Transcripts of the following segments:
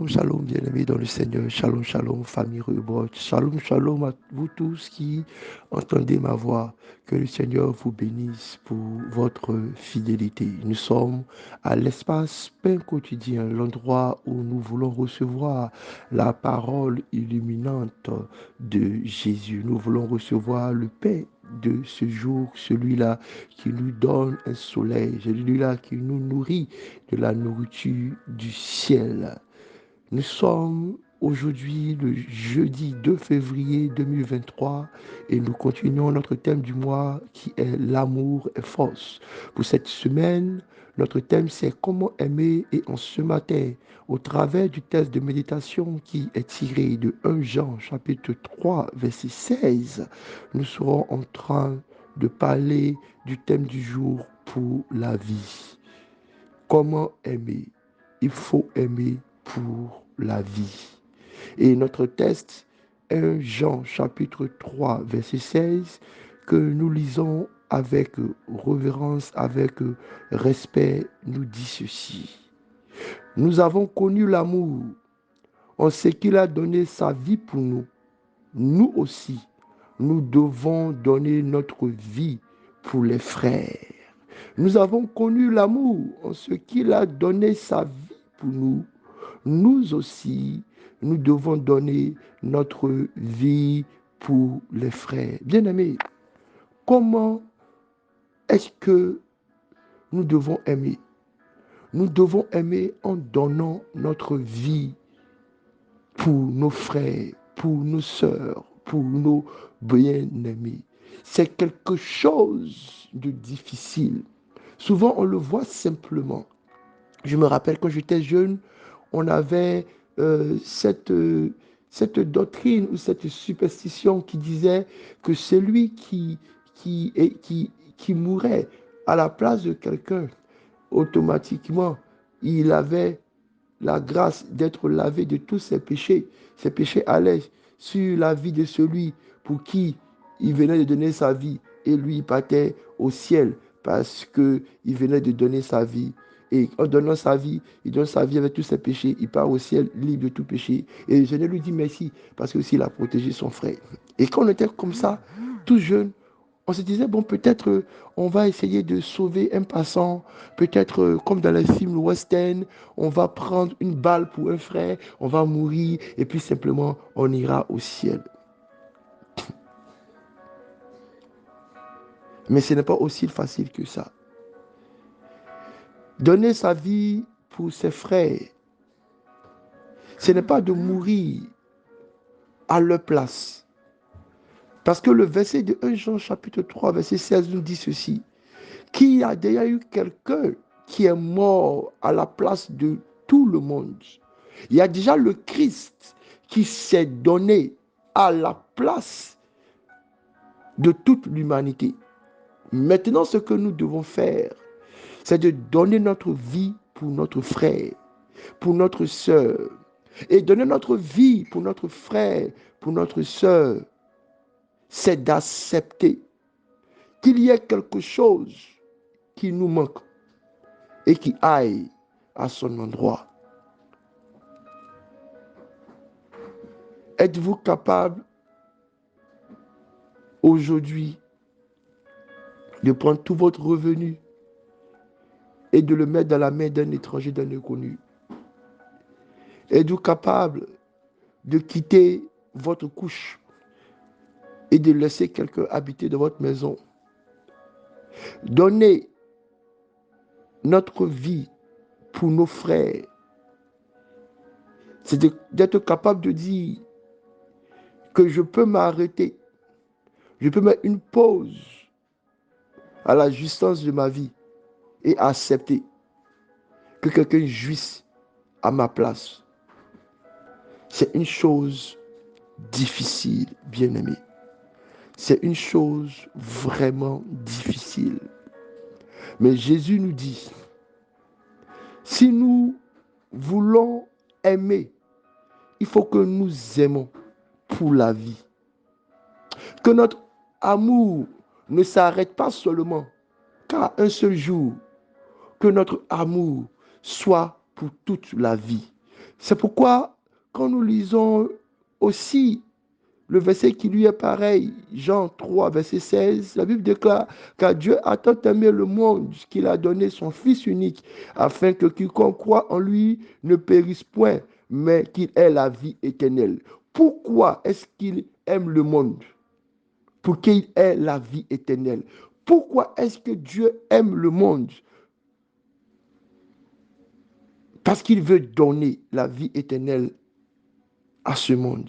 Shalom, shalom, bien-aimés dans le Seigneur. Shalom, shalom, famille Rebrot. Shalom, shalom à vous tous qui entendez ma voix. Que le Seigneur vous bénisse pour votre fidélité. Nous sommes à l'espace Pain quotidien, l'endroit où nous voulons recevoir la parole illuminante de Jésus. Nous voulons recevoir le pain de ce jour, celui-là qui nous donne un soleil, celui-là qui nous nourrit de la nourriture du ciel. Nous sommes aujourd'hui le jeudi 2 février 2023 et nous continuons notre thème du mois qui est l'amour est force. Pour cette semaine, notre thème c'est comment aimer et en ce matin, au travers du texte de méditation qui est tiré de 1 Jean chapitre 3 verset 16, nous serons en train de parler du thème du jour pour la vie. Comment aimer? Il faut aimer pour la vie. Et notre texte, 1 Jean chapitre 3 verset 16, que nous lisons avec révérence, avec respect, nous dit ceci. Nous avons connu l'amour en ce qu'il a donné sa vie pour nous. Nous aussi, nous devons donner notre vie pour les frères. Nous avons connu l'amour en ce qu'il a donné sa vie pour nous. Nous aussi, nous devons donner notre vie pour les frères. Bien-aimés, comment est-ce que nous devons aimer? Nous devons aimer en donnant notre vie pour nos frères, pour nos sœurs, pour nos bien-aimés. C'est quelque chose de difficile. Souvent, on le voit simplement. Je me rappelle quand j'étais jeune, on avait cette doctrine ou cette superstition qui disait que celui qui mourait à la place de quelqu'un, automatiquement, il avait la grâce d'être lavé de tous ses péchés. Ses péchés allaient sur la vie de celui pour qui il venait de donner sa vie. Et lui, il partait au ciel parce qu'il venait de donner sa vie. Et en donnant sa vie, il donne sa vie avec tous ses péchés. Il part au ciel libre de tout péché. Et je lui dis merci parce que aussi il a protégé son frère. Et quand on était comme ça, tout jeune, on se disait, bon, peut-être on va essayer de sauver un passant. Peut-être, comme dans les films western, on va prendre une balle pour un frère, on va mourir et puis simplement on ira au ciel. Mais ce n'est pas aussi facile que ça. Donner sa vie pour ses frères, ce n'est pas de mourir à leur place. Parce que le verset de 1 Jean chapitre 3, verset 16 nous dit ceci. Qu'il y a déjà eu quelqu'un qui est mort à la place de tout le monde. Il y a déjà le Christ qui s'est donné à la place de toute l'humanité. Maintenant, ce que nous devons faire, c'est de donner notre vie pour notre frère, pour notre sœur. Et donner notre vie pour notre frère, pour notre sœur, c'est d'accepter qu'il y ait quelque chose qui nous manque et qui aille à son endroit. Êtes-vous capable aujourd'hui de prendre tout votre revenu et de le mettre dans la main d'un étranger, d'un inconnu? Êtes-vous capable de quitter votre couche et de laisser quelqu'un habiter dans votre maison? Donner notre vie pour nos frères, c'est d'être capable de dire que je peux m'arrêter, je peux mettre une pause à la jouissance de ma vie et accepter que quelqu'un jouisse à ma place. C'est une chose difficile, bien-aimé. C'est une chose vraiment difficile. Mais Jésus nous dit, si nous voulons aimer, il faut que nous aimons pour la vie. Que notre amour ne s'arrête pas seulement qu'à un seul jour. Que notre amour soit pour toute la vie. C'est pourquoi, quand nous lisons aussi le verset qui lui est pareil, Jean 3, verset 16, la Bible déclare, car Dieu a tant aimé le monde qu'il a donné son Fils unique, afin que quiconque croit en lui ne périsse point, mais qu'il ait la vie éternelle. Pourquoi est-ce qu'il aime le monde? Pour qu'il ait la vie éternelle. Pourquoi est-ce que Dieu aime le monde? Parce qu'il veut donner la vie éternelle à ce monde.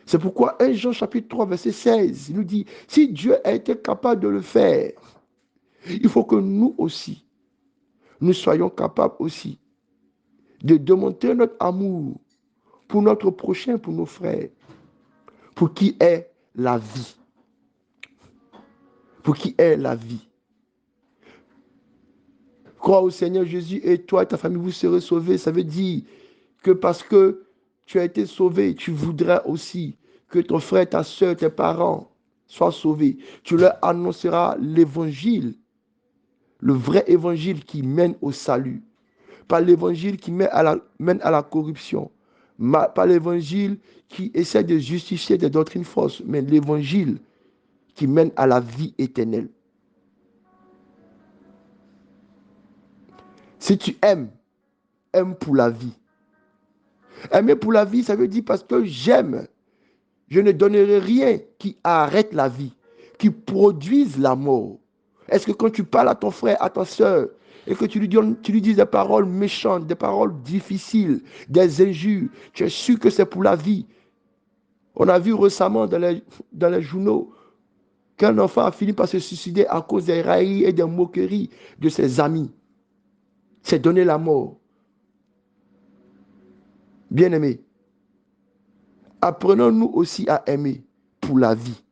C'est pourquoi 1 Jean chapitre 3 verset 16 il nous dit, si Dieu a été capable de le faire, il faut que nous aussi, nous soyons capables aussi de démontrer notre amour pour notre prochain, pour nos frères, pour qui est la vie. Pour qui est la vie. Crois au Seigneur Jésus et toi et ta famille, vous serez sauvés. Ça veut dire que parce que tu as été sauvé, tu voudrais aussi que ton frère, ta soeur, tes parents soient sauvés. Tu leur annonceras l'évangile, le vrai évangile qui mène au salut. Pas l'évangile qui mène à la corruption. Pas l'évangile qui essaie de justifier des doctrines fausses, mais l'évangile qui mène à la vie éternelle. Si tu aimes, aime pour la vie. Aimer pour la vie, ça veut dire parce que j'aime. Je ne donnerai rien qui arrête la vie, qui produise la mort. Est-ce que quand tu parles à ton frère, à ta soeur, et que tu lui dis des paroles méchantes, des paroles difficiles, des injures, tu es sûr que c'est pour la vie? On a vu récemment dans les journaux qu'un enfant a fini par se suicider à cause des railleries et des moqueries de ses amis. C'est donner la mort. Bien-aimés, apprenons-nous aussi à aimer pour la vie.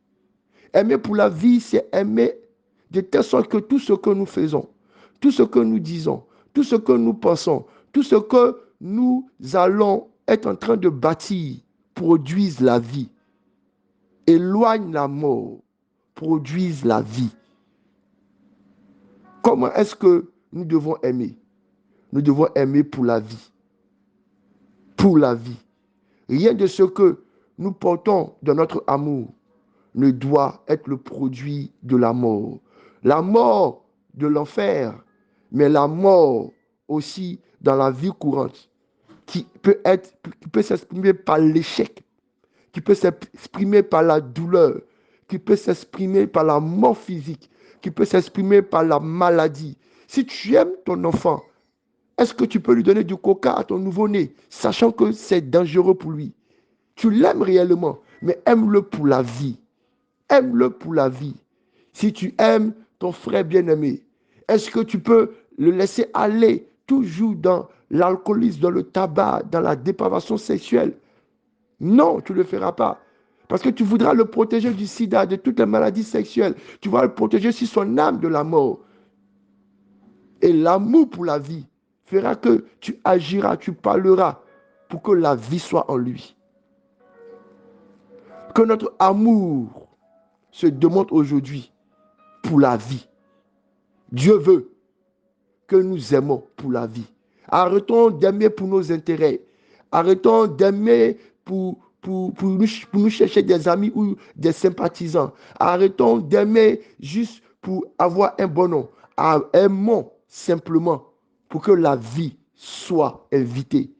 Aimer pour la vie, c'est aimer de telle sorte que tout ce que nous faisons, tout ce que nous disons, tout ce que nous pensons, tout ce que nous allons être en train de bâtir produise la vie. Éloigne la mort, produise la vie. Comment est-ce que nous devons aimer? Nous devons aimer pour la vie. Pour la vie. Rien de ce que nous portons dans notre amour ne doit être le produit de la mort. La mort de l'enfer, mais la mort aussi dans la vie courante, qui peut s'exprimer par l'échec, qui peut s'exprimer par la douleur, qui peut s'exprimer par la mort physique, qui peut s'exprimer par la maladie. Si tu aimes ton enfant, est-ce que tu peux lui donner du coca à ton nouveau-né, sachant que c'est dangereux pour lui? Tu l'aimes réellement, mais aime-le pour la vie. Aime-le pour la vie. Si tu aimes ton frère bien-aimé, est-ce que tu peux le laisser aller toujours dans l'alcoolisme, dans le tabac, dans la dépravation sexuelle? Non, tu ne le feras pas. Parce que tu voudras le protéger du sida, de toutes les maladies sexuelles. Tu vas le protéger sur son âme de la mort. Et l'amour pour la vie fera que tu agiras, tu parleras pour que la vie soit en lui. Que notre amour se demande aujourd'hui pour la vie. Dieu veut que nous aimons pour la vie. Arrêtons d'aimer pour nos intérêts. Arrêtons d'aimer pour nous chercher des amis ou des sympathisants. Arrêtons d'aimer juste pour avoir un bon nom. Aimons simplement pour que la vie soit invitée,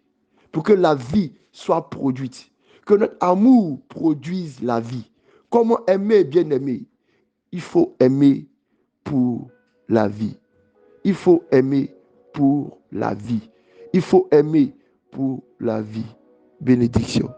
pour que la vie soit produite, que notre amour produise la vie. Comment aimer, bien aimer? Il faut aimer pour la vie. Il faut aimer pour la vie. Il faut aimer pour la vie. Bénédiction.